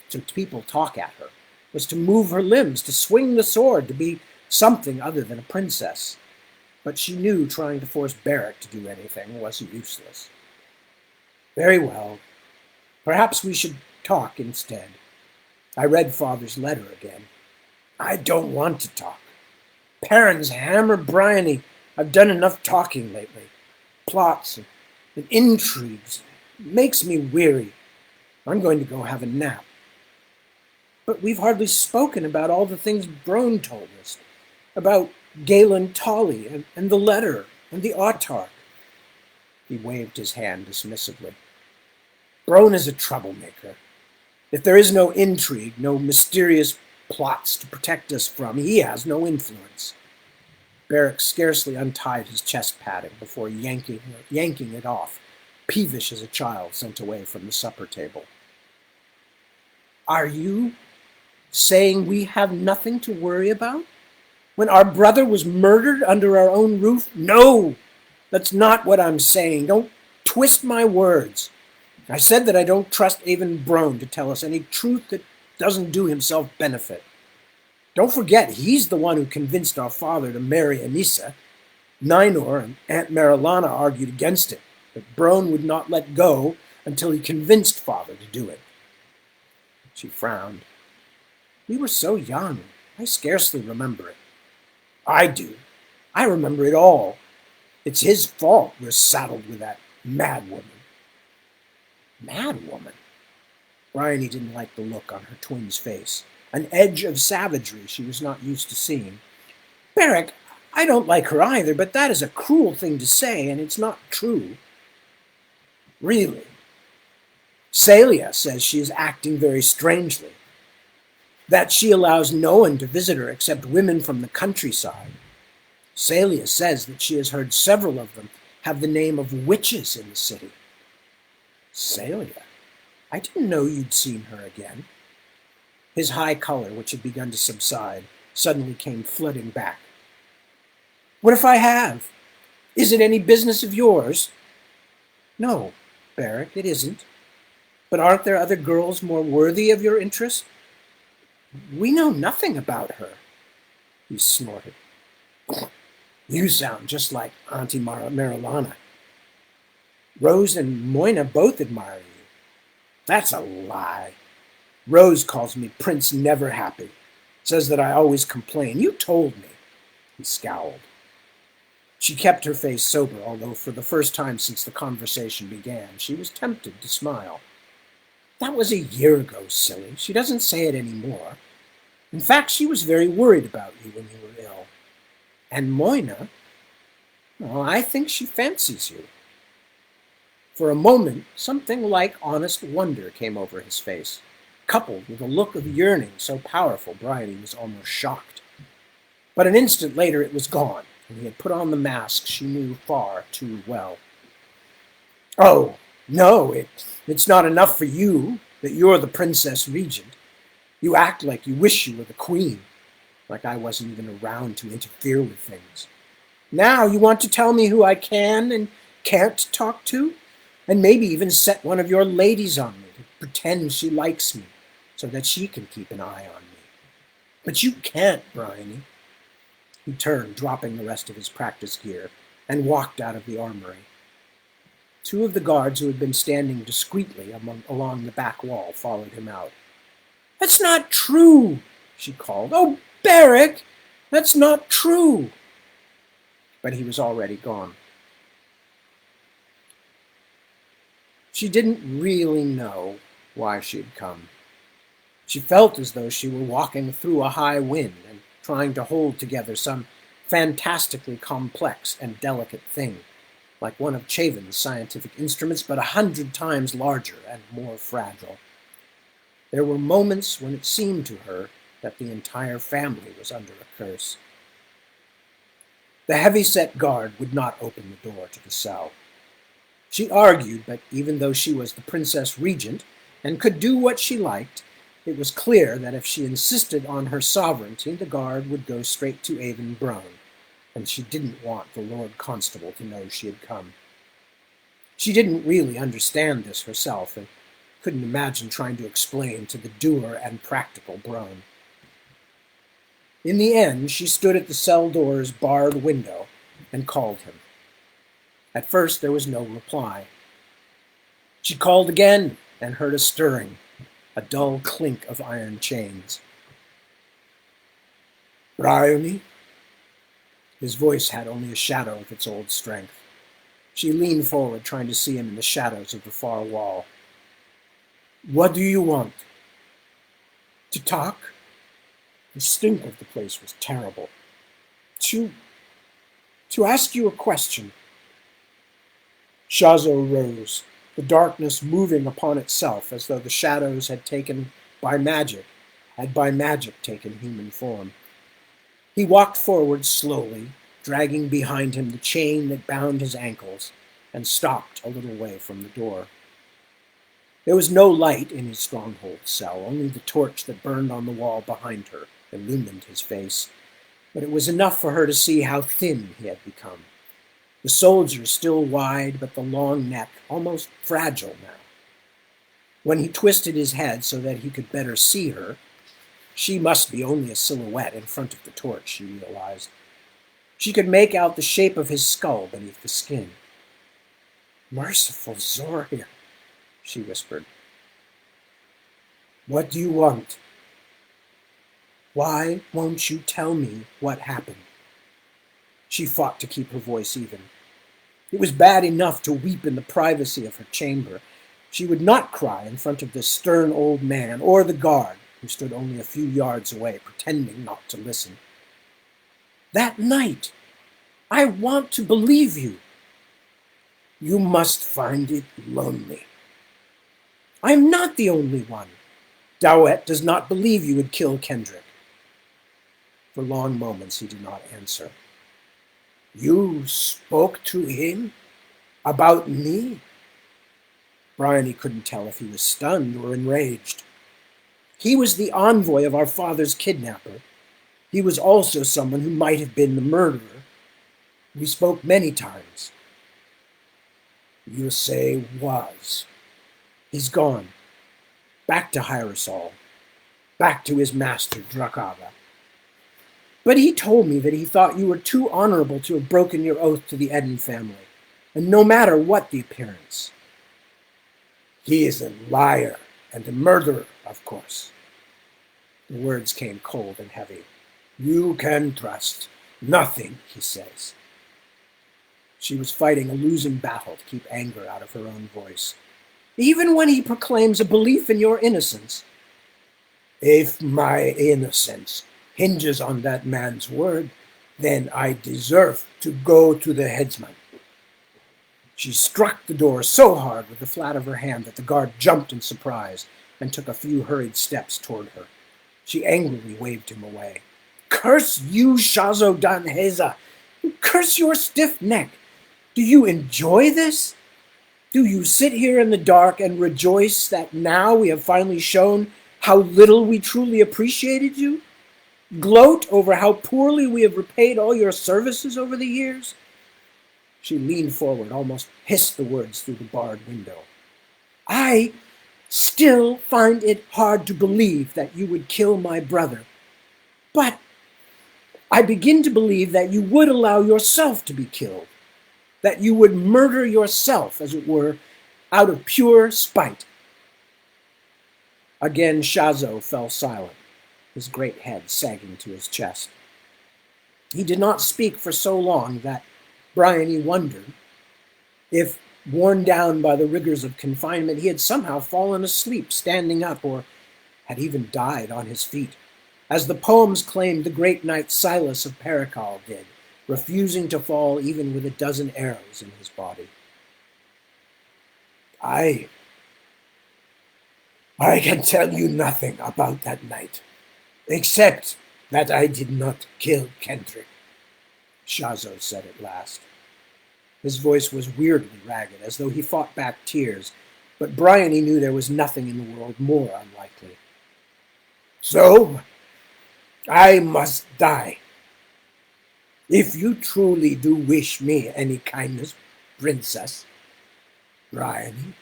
[SPEAKER 1] to people talk at her was to move her limbs, to swing the sword, to be something other than a princess. But she knew trying to force Barrack to do anything was useless. Very well. Perhaps we should talk instead. I read Father's letter again. I don't want to talk. Parents hammer Bryony. I've done enough talking lately. Plots and intrigues. It makes me weary. I'm going to go have a nap. But we've hardly spoken about all the things Brone told us. About Galen Tolley and the letter and the autarch. He waved his hand dismissively. Brone is a troublemaker. If there is no intrigue, no mysterious plots to protect us from, he has no influence. Barrack scarcely untied his chest padding before yanking it off, peevish as a child sent away from the supper table. Are you saying we have nothing to worry about? When our brother was murdered under our own roof? No, that's not what I'm saying. Don't twist my words. I said that I don't trust Avon Brone to tell us any truth that doesn't do himself benefit. Don't forget, he's the one who convinced our father to marry Anissa. Ninor and Aunt Marilana argued against it, but Brone would not let go until he convinced father to do it. She frowned. We were so young, I scarcely remember it. I do. I remember it all. It's his fault we're saddled with that mad woman. Mad woman? Bryony didn't like the look on her twin's face, an edge of savagery she was not used to seeing. Barrack, I don't like her either, but that is a cruel thing to say, and it's not true. Really? Celia says she is acting very strangely. That she allows no one to visit her except women from the countryside. Celia says that she has heard several of them have the name of witches in the city. Celia? I didn't know you'd seen her again. His high color, which had begun to subside, suddenly came flooding back. What if I have? Is it any business of yours? No, Barrack, it isn't. But aren't there other girls more worthy of your interest? We know nothing about her, he snorted. You sound just like Auntie Marilana. Rose and Moina both admire you. That's a lie. Rose calls me Prince Never Happy. Says that I always complain. You told me. He scowled. She kept her face sober, although for the first time since the conversation began, she was tempted to smile. That was a year ago, silly. She doesn't say it anymore. In fact, she was very worried about you when you were ill. And Moina, well, I think she fancies you. For a moment, something like honest wonder came over his face, coupled with a look of yearning so powerful Bryony was almost shocked. But an instant later it was gone, and he had put on the mask she knew far too well. Oh, no, it's not enough for you that you're the Princess Regent. You act like you wish you were the Queen, like I wasn't even around to interfere with things. Now you want to tell me who I can and can't talk to? And maybe even set one of your ladies on me to pretend she likes me so that she can keep an eye on me. But you can't, Bryony. He turned, dropping the rest of his practice gear, and walked out of the armory. Two of the guards who had been standing discreetly along the back wall followed him out. That's not true, she called. Oh, Barrack, that's not true. But he was already gone. She didn't really know why she had come. She felt as though she were walking through a high wind and trying to hold together some fantastically complex and delicate thing. like one of Chavon's scientific instruments, but 100 times larger and more fragile. There were moments when it seemed to her that the entire family was under a curse. The heavy-set guard would not open the door to the cell. She argued, but even though she was the Princess Regent and could do what she liked, it was clear that if she insisted on her sovereignty, the guard would go straight to Avon Browne, and she didn't want the Lord Constable to know she had come. She didn't really understand this herself, and couldn't imagine trying to explain to the dour and practical Browne. In the end, she stood at the cell door's barred window and called him. At first, there was no reply. She called again and heard a stirring, a dull clink of iron chains. "Bryony?" His voice had only a shadow of its old strength. She leaned forward, trying to see him in the shadows of the far wall. "What do you want?" "To talk." The stink of the place was terrible. To ask you a question." Shazo rose, the darkness moving upon itself as though the shadows had by magic taken human form. He walked forward slowly, dragging behind him the chain that bound his ankles, and stopped a little way from the door. There was no light in his stronghold cell, only the torch that burned on the wall behind her illumined his face, but it was enough for her to see how thin he had become. The soldier still wide, but the long neck almost fragile now. When he twisted his head so that he could better see her, she must be only a silhouette in front of the torch, she realized. She could make out the shape of his skull beneath the skin. "Merciful Zoria," she whispered. "What do you want?" "Why won't you tell me what happened?" She fought to keep her voice even. It was bad enough to weep in the privacy of her chamber. She would not cry in front of this stern old man or the guard, who stood only a few yards away, pretending not to listen. "That night! I want to believe you." "You must find it lonely." "I'm not the only one. Dowet does not believe you would kill Kendrick." For long moments he did not answer. "You spoke to him? About me?" Bryony couldn't tell if he was stunned or enraged. "He was the envoy of our father's kidnapper. He was also someone who might have been the murderer. We spoke many times." "You say was." "He's gone. Back to Hyrosol. Back to his master, Drakava. But he told me that he thought you were too honorable to have broken your oath to the Eden family, and no matter what the appearance." "He is a liar and a murderer, of course." The words came cold and heavy. "You can trust nothing he says." She was fighting a losing battle to keep anger out of her own voice. "Even when he proclaims a belief in your innocence." "If my innocence hinges on that man's word, then I deserve to go to the headsman." She struck the door so hard with the flat of her hand that the guard jumped in surprise and took a few hurried steps toward her. She angrily waved him away. "Curse you, Shazo Danheza! Curse your stiff neck! Do you enjoy this? Do you sit here in the dark and rejoice that now we have finally shown how little we truly appreciated you? Gloat over how poorly we have repaid all your services over the years?" She leaned forward, almost hissed the words through the barred window. "I still find it hard to believe that you would kill my brother. But I begin to believe that you would allow yourself to be killed, that you would murder yourself, as it were, out of pure spite." Again Shazo fell silent, his great head sagging to his chest. He did not speak for so long that Bryony wondered if, worn down by the rigors of confinement, he had somehow fallen asleep standing up, or had even died on his feet, as the poems claimed the great knight Silas of Pericol did, refusing to fall even with a dozen arrows in his body. I can tell you nothing about that night, except that I did not kill Kendrick, Shazo said at last. His voice was weirdly ragged, as though he fought back tears, but Bryony knew there was nothing in the world more unlikely. So, I must die. If you truly do wish me any kindness, Princess Bryony,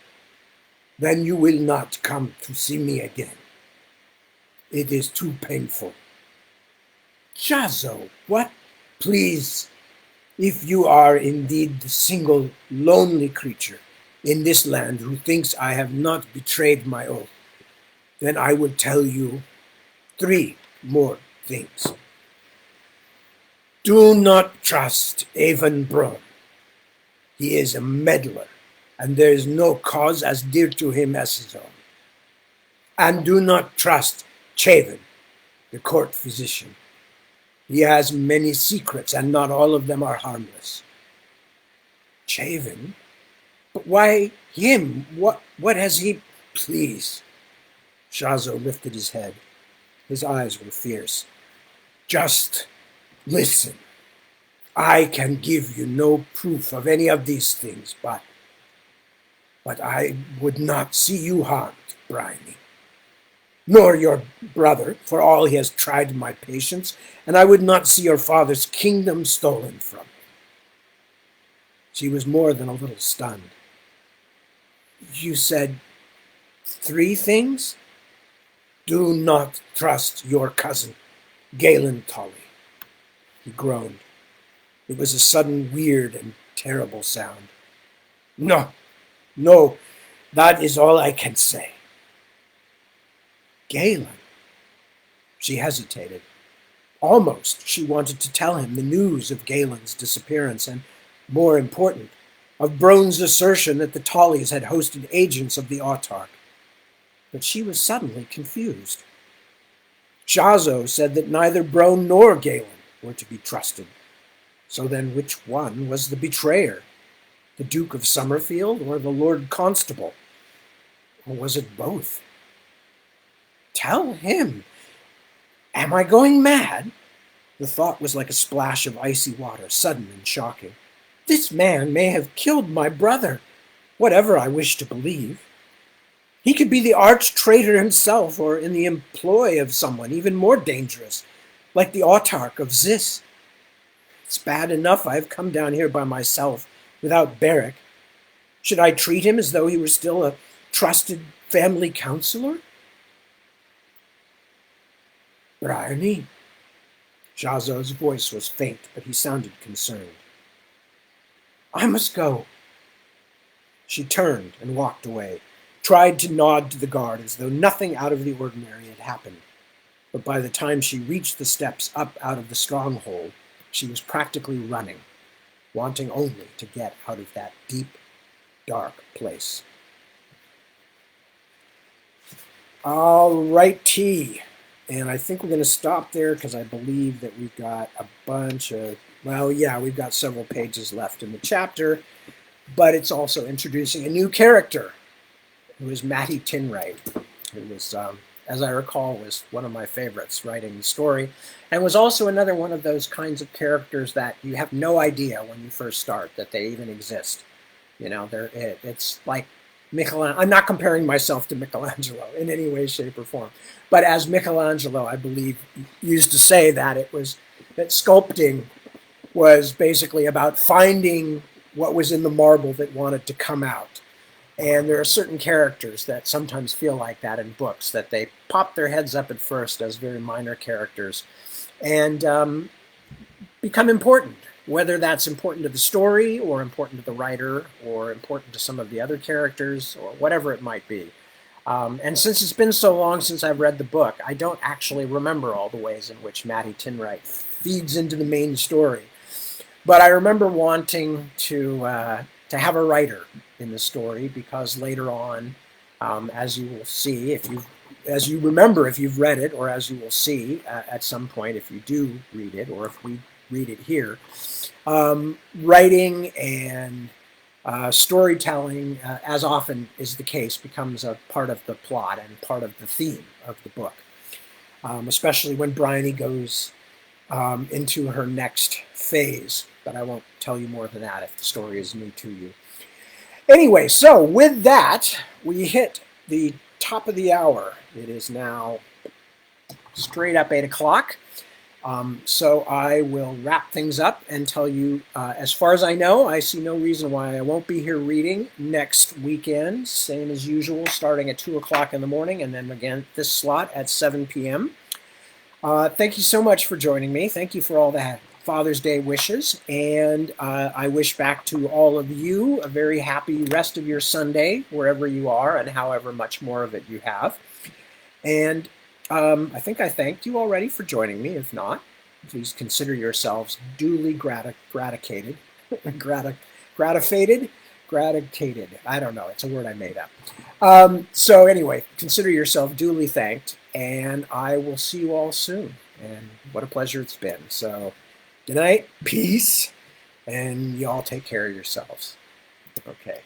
[SPEAKER 1] then you will not come to see me again. It is too painful. Shazo, what? Please, if you are indeed the single lonely creature in this land who thinks I have not betrayed my oath, then I will tell you 3 more things. Do not trust Avon Brome. He is a meddler, and there is no cause as dear to him as his own. And do not trust Chavin, the court physician. He has many secrets, and not all of them are harmless. Chavin? But why him? What has he... Please. Shazo lifted his head. His eyes were fierce. Just listen. I can give you no proof of any of these things, but I would not see you harmed, Bryony. Nor your brother, for all he has tried my patience, and I would not see your father's kingdom stolen from him. She was more than a little stunned. You said 3 things? Do not trust your cousin, Galen Tully. He groaned. It was a sudden, weird, and terrible sound. No, that is all I can say. Galen? She hesitated. Almost she wanted to tell him the news of Galen's disappearance and, more important, of Brone's assertion that the Tollys had hosted agents of the Autarch. But she was suddenly confused. Shazo said that neither Brone nor Galen were to be trusted. So then which one was the betrayer? The Duke of Summerfield or the Lord Constable? Or was it both? Tell him. Am I going mad? The thought was like a splash of icy water, sudden and shocking. This man may have killed my brother, whatever I wish to believe. He could be the arch-traitor himself, or in the employ of someone even more dangerous, like the Autarch of Zis. It's bad enough I've come down here by myself, without Beric. Should I treat him as though he were still a trusted family counselor? Bryony. Shazo's voice was faint, but he sounded concerned. I must go. She turned and walked away, tried to nod to the guard as though nothing out of the ordinary had happened. But by the time she reached the steps up out of the stronghold, she was practically running, wanting only to get out of that deep, dark place. All righty. And I think we're going to stop there because I believe that we've got a bunch of, we've got several pages left in the chapter, but it's also introducing a new character, who is Matty Tinwright, who was, as I recall, was one of my favorites writing the story, and was also another one of those kinds of characters that you have no idea when you first start that they even exist. You know, it's like Michelangelo. I'm not comparing myself to Michelangelo in any way, shape, or form. But as Michelangelo, I believe, used to say that that sculpting was basically about finding what was in the marble that wanted to come out. And there are certain characters that sometimes feel like that in books, that they pop their heads up at first as very minor characters and become important, whether that's important to the story or important to the writer or important to some of the other characters or whatever it might be. And since it's been so long since I've read the book, I don't actually remember all the ways in which Matty Tinwright feeds into the main story. But I remember wanting to have a writer in the story because later on, as you will see, as you remember if you've read it, or as you will see at some point if you do read it, or if we read it here. Writing and storytelling, as often is the case, becomes a part of the plot and part of the theme of the book, especially when Bryony goes into her next phase. But I won't tell you more than that if the story is new to you. Anyway, so with that, we hit the top of the hour. It is now straight up 8 o'clock. So I will wrap things up and tell you, as far as I know, I see no reason why I won't be here reading next weekend, same as usual, starting at 2 o'clock in the morning, and then again this slot at 7 p.m. Thank you so much for joining me. Thank you for all the Father's Day wishes, and I wish back to all of you a very happy rest of your Sunday, wherever you are and however much more of it you have. And I think I thanked you already for joining me. If not, please consider yourselves duly gratified. I don't know. It's a word I made up. So anyway, consider yourself duly thanked, and I will see you all soon. And what a pleasure it's been. So good night, peace, and y'all take care of yourselves. Okay.